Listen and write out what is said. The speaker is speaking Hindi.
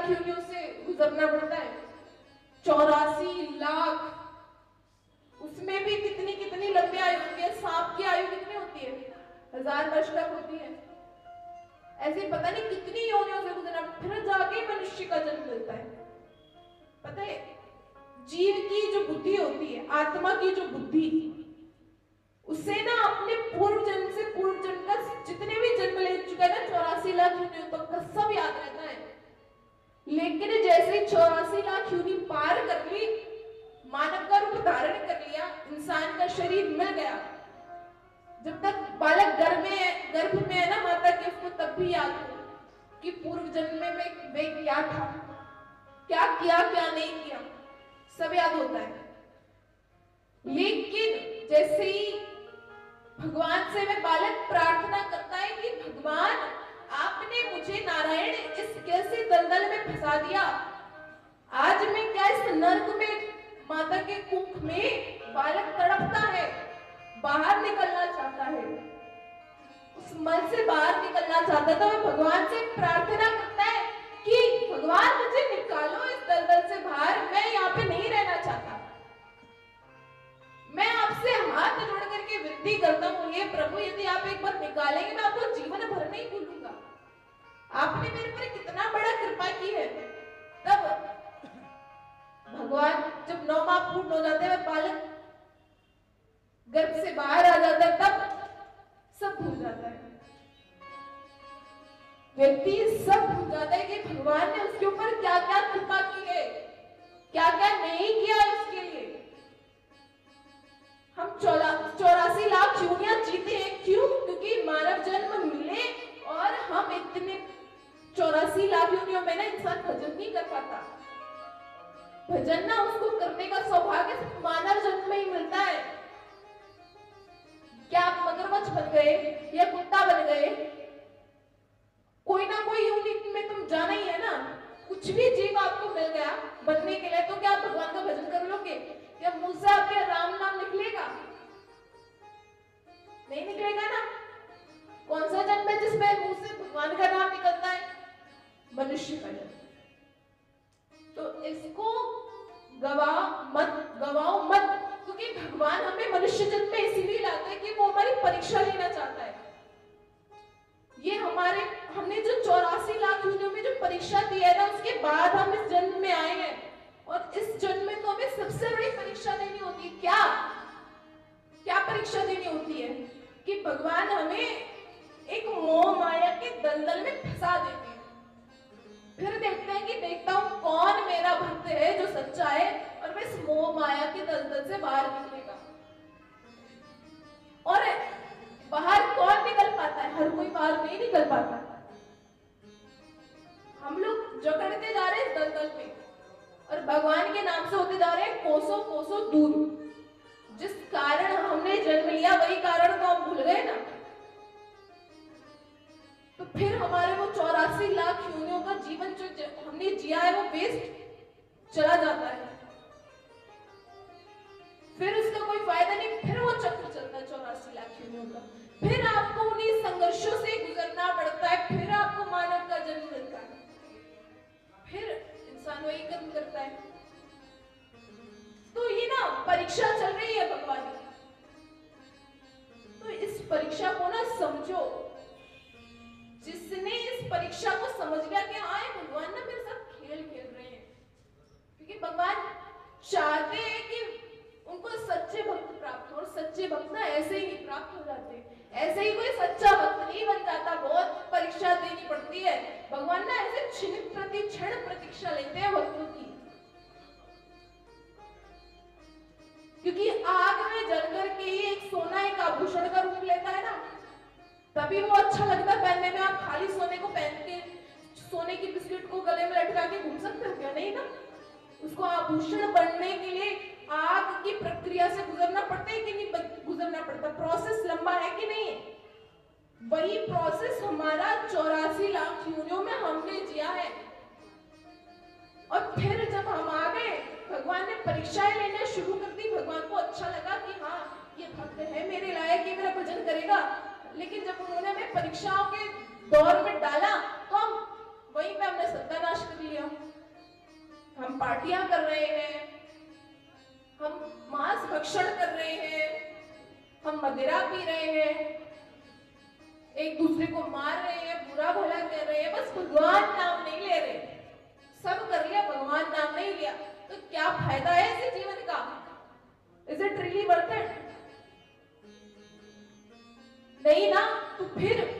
योनियों से गुजरना पड़ता है। 84 लाख, उसमें भी कितनी कितनी लंबी आयु होती है। सांप की आयु कितनी होती है? 1000 वर्ष तक होती है। ऐसे पता नहीं कितनी योनियों से गुजरना, फिर जाके मनुष्य का जन्म मिलता है। पता है, जीव की जो बुद्धि होती है, आत्मा की जो बुद्धि, उसे ना अपने पूर्व जन्म से पूर्व जन्म का जितने भी जन्म ले चुका है ना, 84 लाख योनियों तक का सब याद रहता है। लेकिन जैसे ही 84 लाख योनि पार कर ली, मानव का रूप धारण कर लिया, इंसान का शरीर मिल गया, जब तक बालक गर्भ में है ना माता के, उसको तब भी याद हो कि पूर्व जन्म में वे क्या था, क्या किया क्या नहीं किया, सब याद होता है। लेकिन जैसे ही भगवान से वह बालक प्रार्थना करता है कि भगवान, आपने मुझे नारायण इस कैसे दलदल में फंसा दिया, आज मैं क्या इस नर्क में, माता के कुख में बालक तड़पता है, बाहर निकलना चाहता है, उस मन से बाहर निकलना चाहता था। वह भगवान से प्रार्थना करता है कि भगवान मुझे निकालो इस दलदल से बाहर, मैं यहाँ पे नहीं रहना चाहता। मैं आपसे हाथ जोड़ करके विनती करता हूँ, हे प्रभु, यदि आप एक बार निकालेंगे, मैं आपको जीवन भर नहीं भूलूंगा। आपने मेरे पर कितना बड़ा कृपा की है। तब भगवान जब 9 माह पूर्ण हो जाते हैं, बालक गर्भ से बाहर आ जाता है, तब सब भूल जाता है। व्यक्ति सब भूल जाता है कि भगवान ने उसके ऊपर क्या क्या कृपा की है, क्या क्या नहीं किया उसके लिए। हम 84 लाख योनियां जीते हैं, क्यों? क्योंकि मानव जन्म मिले और हम इतने 84 लाख योनियों में ना इंसान भजन नहीं कर पाता। भजन ना उसको करने का सौभाग्य सिर्फ मानव जन्म में ही मिलता है। क्या आप मगरमच्छ बन गए या कुत्ता बन गए, कोई ना कोई यूनिट में तुम जाना ही है ना। कुछ भी जीव आपको मिल गया बनने के लिए, तो क्या आप भगवान का भजन कर लोगे? या मुंह से आपके राम नाम निकलेगा? नहीं निकलेगा ना। कौन सा जन्म है जिसमें मुंह से भगवान का नाम निकलता है? मनुष्य का जन्म। तो इसको गवाओ मत, क्योंकि भगवान हमें मनुष्य जन्म में इसीलिए लाता है कि वो हमारी परीक्षा लेना चाहता है। ये हमने जो 84 लाख योनियों में जो परीक्षा दी है ना, उसके बाद हम इस जन्म में आए हैं। और इस जन्म में तो हमें सबसे बड़ी परीक्षा देनी होती है। क्या परीक्षा देनी होती है? कि भगवान हमें एक मोह माया के दलदल में फंसा देते हैं। फिर देखते हैं कि देखता हूं कौन मेरा भक्त है जो सच्चा है और मैं इस मोह माया के दलदल से बाहर निकलेगा। और बाहर कौन निकल पाता है? हर कोई बाहर नहीं निकल पाता। हम लोग जकड़ते जा रहे हैं दलदल में और भगवान के नाम से होते जा रहे हैं कोसों कोसों दूर। जिस कारण हमने जन्म लिया वही कारण तो हम भूल गए ना। तो फिर हमारे वो 84 लाख योनियों का जीवन जो हमने जिया है वो वेस्ट चला जाता है। फिर उसका कोई फायदा नहीं। फिर वो चक्र चलता है 84 लाख योनियों का। फिर आपको उन्हीं संघर्षों से गुजरना पड़ता है। फिर आपको मानव का जन्म मिलता है। फिर इंसान वही कर्म करता है। तो ये ना परीक्षा चल रही है भगवान की। तो इस परीक्षा को ना समझो। जिसने इस परीक्षा को समझ लिया कि हाँ ये भगवान ना मेरे साथ खेल खेल रहे हैं, क्योंकि भगवान चाहते हैं कि उनको सच्चे भक्त प्राप्त हो। और सच्चे भक्त ना ऐसे ही नहीं प्राप्त हो जाते। ऐसे ही कोई सच्चा भक्त नहीं बन जाता, बहुत परीक्षा देनी पड़ती है। भगवान ना ऐसे क्षण प्रति क्षण प्रतीक्षा लेते हैं भक्तों की। क्योंकि आग में जलकर के ही एक सोना एक आभूषण का रूप लेता है ना, तभी वो अच्छा लगता है पहनने में। आप खाली सोने को पहन के सोने की बिस्किट को गले में लटका के घूम सकते हो क्या? नहीं ना। उसको आभूषण बनने के लिए आग की प्रक्रिया से गुजरना पड़ता है कि नहीं गुजरना पड़ता? प्रोसेस लंबा है कि नहीं? वही प्रोसेस हमारा 84 लाख योनियों में हमने जिया है। और फिर जब हम आ गए, भगवान ने परीक्षाएं लेना शुरू कर दी। भगवान को अच्छा लगा कि हाँ ये भक्त है मेरे लायक, ये मेरा भजन करेगा। लेकिन जब उन्होंने हमें परीक्षाओं के दौर में डाला तो हम वहीं पे हमने सत्यानाश कर लिया। पार्टियां कर रहे हैं, हम मांस भक्षण कर रहे हैं, हम मदिरा पी रहे हैं, एक दूसरे को मार रहे हैं, बुरा भला कर रहे हैं, बस भगवान नाम नहीं ले रहे। सब कर लिया, भगवान नाम नहीं लिया, तो क्या फायदा है ऐसे जीवन का? Is it really worth it? नहीं ना, तो फिर